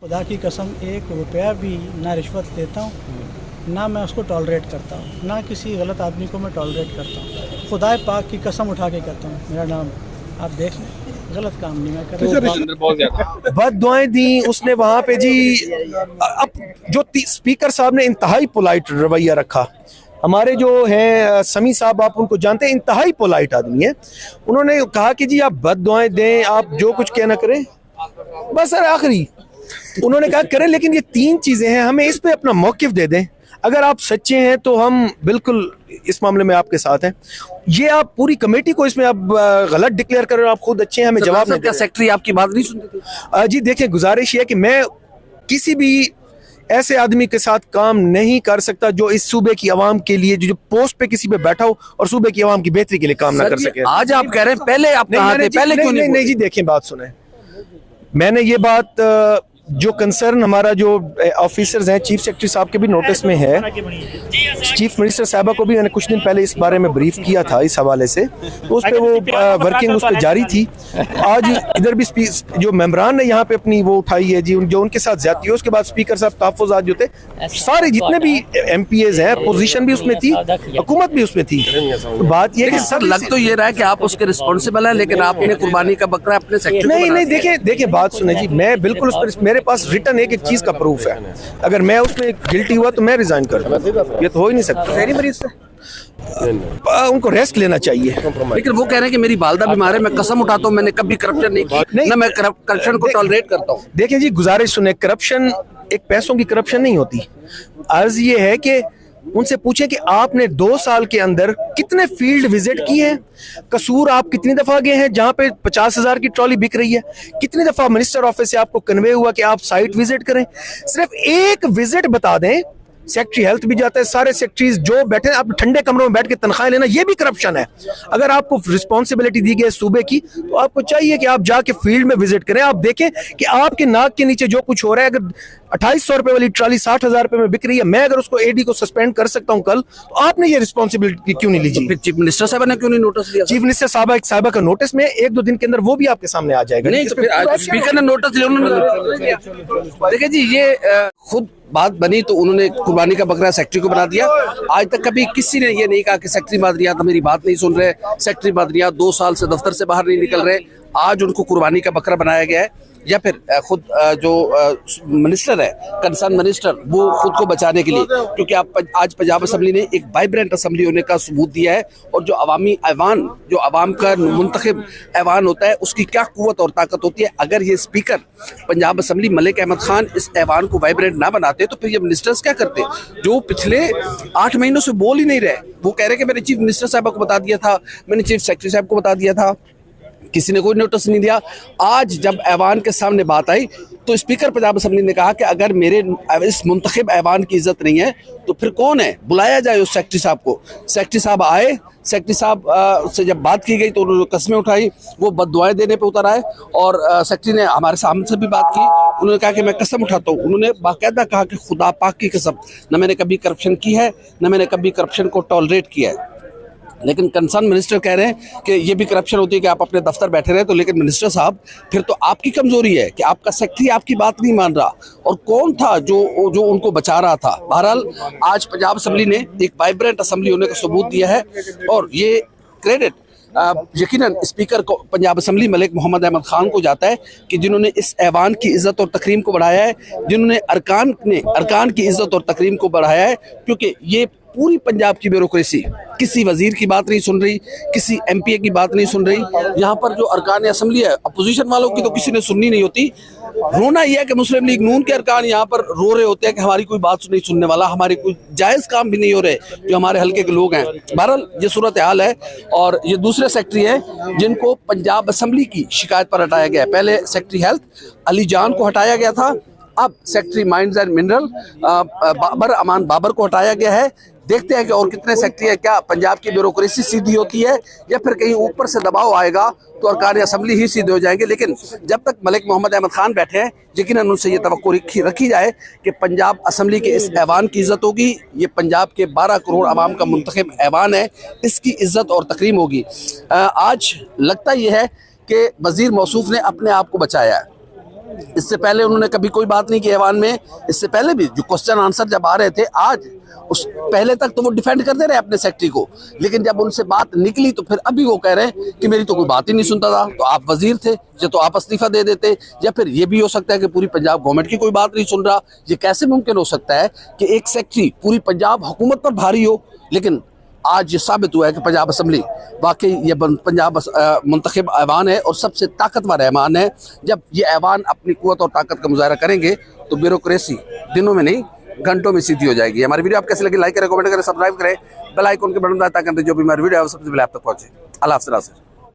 खुदा की कसम 1 रुपया भी ना रिश्वत लेता हूँ, ना मैं उसको टॉलरेट करता हूँ, ना किसी गलत आदमी को मैं टॉलरेट करता हूँ। खुदा पाक की कसम उठा के कहता हूँ, मेरा नाम आप देख लें, गलत काम नहीं मैं कर रहा। बद दुआएं दी उसने वहाँ पे जी। अब जो स्पीकर साहब ने इंतहाई पोलाइट रवैया रखा। हमारे जो हैं समी साहब, आप उनको जानते हैं, इंतहाई पोलाइट आदमी है। उन्होंने कहा कि जी आप बद दुआएं दें, आप जो कुछ कहना करें, बस सर आखिरी उन्होंने कहा करें, लेकिन ये 3 चीजें हैं, हमें इस पे अपना मौकिफ दे दें। अगर आप सच्चे हैं तो हम बिल्कुल इस मामले में आपके साथ हैं। ये आप पूरी कमेटी को इसमें आप गलत डिक्लेयर कर रहे हो, आप खुद अच्छे हैं, हमें जवाब नहीं। क्या सेक्रेटरी आपकी बात नहीं सुनते थे? जी देखिए, गुजारिश ये है कि मैं किसी भी ऐसे आदमी के साथ काम नहीं कर सकता जो इस सूबे की आवाम के लिए, जो पोस्ट पे किसी पे बैठा हो और सूबे की आवाम की बेहतरी के लिए काम ना कर सके। आज आप कह रहे हैं पहले आप कहा थे, पहले क्यों नहीं जी, देखिए बात सुने। मैंने ये बात जो कंसर्न हमारा जो ऑफिसर्स हैं, चीफ सेक्रेटरी साहब के भी नोटिस में है, चीफ मिनिस्टर साहबा को भी मैंने कुछ दिन पहले इस बारे में ब्रीफ किया था इस हवाले से, तो उस पर वो वर्किंग उस पर जारी थी। आज इधर भी जो मेम्बरान ने यहाँ पे अपनी वो उठाई है जी, जो उनके साथ ज्यादती है, उसके बाद स्पीकर साहब तहफ़्फ़ुज़ात जो थे, सारे जितने भी MPAs हैं, पोजीशन भी उसमें थी, हुकूमत भी उसमें थी। तो बात ये कि सर लग तो ये रहा है कि आप उसके रिस्पॉन्सिबल हैं, लेकिन आपने कुर्बानी का बकरा अपने सेक्रेटरी नहीं, देखिए बात सुने जी, मैं बिल्कुल उस पर, मेरे पास रिटर्न एक चीज का प्रूफ है। अगर मैं उसमें गिल्टी हुआ तो मैं रिजाइन कर दूं, ये तो हो ही नहीं सकता। उनको रेस्ट लेना चाहिए। लेकिन वो कह रहे हैं कि मेरी वालदा बीमार है, मैं कसम उठाता हूँ मैंने कभी करप्शन नहीं की, ना मैं करप्शन को टॉलरेट करता हूँ। देखिए जी, गुजारिश सुने, करप्शन एक पैसों की करप्शन नहीं होती। अर्ज ये है कि उनसे पूछें कि आपने 2 साल के अंदर कितने फील्ड विजिट किए हैं, कसूर आप कितनी दफा गए हैं जहां पे 50,000 की ट्रॉली बिक रही है, कितनी दफा मिनिस्टर ऑफिस से आपको कन्वे हुआ कि आप साइट विजिट करें। सिर्फ एक विजिट बता दें। सेक्रेटरी हेल्थ भी जाता है, सारे सेक्रेटरीज जो बैठे हैं, आप ठंडे कमरों में बैठ के तनख्वाह लेना, ये भी करप्शन है। अगर आपको रिस्पॉन्सिबिलिटी दी गई सूबे की, तो आपको चाहिए कि आप जाके फील्ड में विजिट करें, आप देखें कि आपके नाक के नीचे जो कुछ हो रहा है। अगर 2800 रुपए वाली ट्रॉली 60,000 रुपए में बिक रही है, मैं अगर उसको AD को सस्पेंड कर सकता हूँ कल, तो आपने ये रिस्पॉन्सिबिलिटी क्यों नहीं ली जी? फिर चीफ मिनिस्टर साहब ने क्यों नहीं नोटिस लिया? चीफ मिनिस्टर साहबा का नोटिस में 1-2 दिन के अंदर वो भी आपके सामने आ जाएगा। नहीं तो फिर स्पीकर ने नोटिस लिया, उन्होंने देखिए जी, ये खुद बात बनी तो उन्होंने कुर्बानी का बकरा सेक्रेटरी को बना दिया। आज तक कभी किसी ने ये नहीं कहा कि सेक्रेटरी मादरियात मेरी बात नहीं सुन रहे, सेक्रेटरी मादरियात 2 साल से दफ्तर से बाहर नहीं निकल रहे, आज उनको कुर्बानी का बकरा बनाया गया है। या फिर खुद जो मिनिस्टर है, कंसर्न मिनिस्टर, वो खुद को बचाने के लिए, क्योंकि आज पंजाब असम्बली ने एक वाइब्रेंट असम्बली होने का सबूत दिया है, और जो अवामी ऐवान, जो अवाम का मुंतखब ऐवान होता है, उसकी क्या कुव्वत और ताकत होती है। अगर ये स्पीकर पंजाब असम्बली मलिक अहमद खान इस ऐवान को वाइब्रेंट ना बनाते, तो फिर ये मिनिस्टर्स क्या करते, जो पिछले 8 महीनों से बोल ही नहीं रहे। वो कह रहे कि मैंने चीफ मिनिस्टर साहब को बता दिया था, मैंने चीफ सेक्रेटरी साहब को बता दिया था, किसी ने कोई नोटिस नहीं दिया। आज जब ऐवान के सामने बात आई, तो स्पीकर पंजाब असम्बली ने कहा कि अगर मेरे इस मुंतखब ऐवान की इज्जत नहीं है, तो फिर कौन है, बुलाया जाए उस सेक्रेटरी साहब को। सेक्रेटरी साहब आए, सेक्रेटरी साहब से जब बात की गई तो उन्होंने कस्में उठाई, वो बददुआएं देने पे उतर आए, और सेक्रेटरी ने हमारे सामने से भी बात की। उन्होंने कहा कि मैं कसम उठाता हूँ, उन्होंने बाकायदा कहा कि खुदा पाक की कसम, न मैंने कभी करप्शन की है, न मैंने कभी करप्शन को टॉलरेट किया है। लेकिन कंसर्न मिनिस्टर कह रहे हैं कि ये भी करप्शन होती है कि आप अपने दफ्तर बैठे रहे। तो लेकिन मिनिस्टर साहब, फिर तो आपकी कमजोरी है कि आपका सेक्रेटरी आपकी बात नहीं मान रहा, और कौन था जो उनको बचा रहा था। बहरहाल आज पंजाब असम्बली ने एक वाइब्रेंट असम्बली होने का सबूत दिया है, और ये क्रेडिट यकीनन स्पीकर को, पंजाब असम्बली मलिक मोहम्मद अहमद खान को जाता है कि जिन्होंने इस ऐवान की इज्जत और तकरीम को बढ़ाया है, जिन्होंने अरकान की इज्जत और तकरीम को बढ़ाया है। क्योंकि ये पूरी पंजाब की ब्यूरोक्रेसी किसी वजीर की बात नहीं सुन रही, किसी MPA की बात नहीं सुन रही। यहाँ पर जो अरकान असम्बली है, अपोजिशन वालों की तो किसी ने सुननी नहीं होती। रोना यह है कि मुस्लिम लीग नून के अरकान यहाँ पर रो रहे होते हैं कि हमारी कोई बात नहीं सुनने वाला, हमारे कोई जायज़ काम भी नहीं हो रहे जो हमारे हल्के के लोग हैं। बहरहाल ये सूरत हाल है, और ये दूसरे सेक्रेटरी हैं जिनको पंजाब असम्बली की शिकायत पर हटाया गया है। पहले सेक्रेटरी हेल्थ अली जान को हटाया गया था, अब secretary mines and mineral Babar Aman Babar को हटाया गया है। देखते हैं कि और कितने सेक्रेटरी है, क्या पंजाब की ब्यूरोक्रेसी सीधी होती है, या फिर कहीं ऊपर से दबाव आएगा तो अरकान असम्बली ही सीधे हो जाएंगे। लेकिन जब तक मलिक मोहम्मद अहमद खान बैठे हैं, यकीनन उनसे ये तवक्को रखी जाए कि पंजाब असम्बली के इस ऐवान की इज्जत होगी। ये पंजाब के 12 करोड़ आवाम का मुंतखब ऐवान है, इसकी इज्जत और तकरीम होगी। आज लगता यह है कि वजीर मौसूफ ने अपने आप को बचाया है। इससे पहले उन्होंने कभी कोई बात नहीं की ऐवान में। इससे पहले भी जो क्वेश्चन आंसर जब आ रहे थे आज, उस पहले तक तो वो डिफेंड करते रहे अपने सेक्रेटरी को, लेकिन जब उनसे बात निकली तो फिर अभी वो कह रहे हैं कि मेरी तो कोई बात ही नहीं सुनता था। तो आप वजीर थे, या तो आप इस्तीफा दे देते, या फिर ये भी हो सकता है कि पूरी पंजाब गवर्नमेंट की कोई बात नहीं सुन रहा। ये कैसे मुमकिन हो सकता है कि एक सेक्रेटरी पूरी पंजाब हुकूमत पर भारी हो, लेकिन आज ये साबित हुआ है कि पंजाब असम्बली वाकई ये पंजाब मुंतखब ऐवान है और सबसे ताकतवर ऐवान है। जब ये ऐवान अपनी कुव्वत और ताकत का मुजाहरा करेंगे तो ब्यूरोक्रेसी दिनों में नहीं घंटों में सीधी हो जाएगी। हमारी वीडियो आप कैसे लगी, लाइक करें, कमेंट करें, सब्सक्राइब करें, बेल आइकन के बटन दबाएं ताकि जो भी हमारी वीडियो है सबसे पहले आप तक पहुंचे। अल्लाह हाफ़िज़।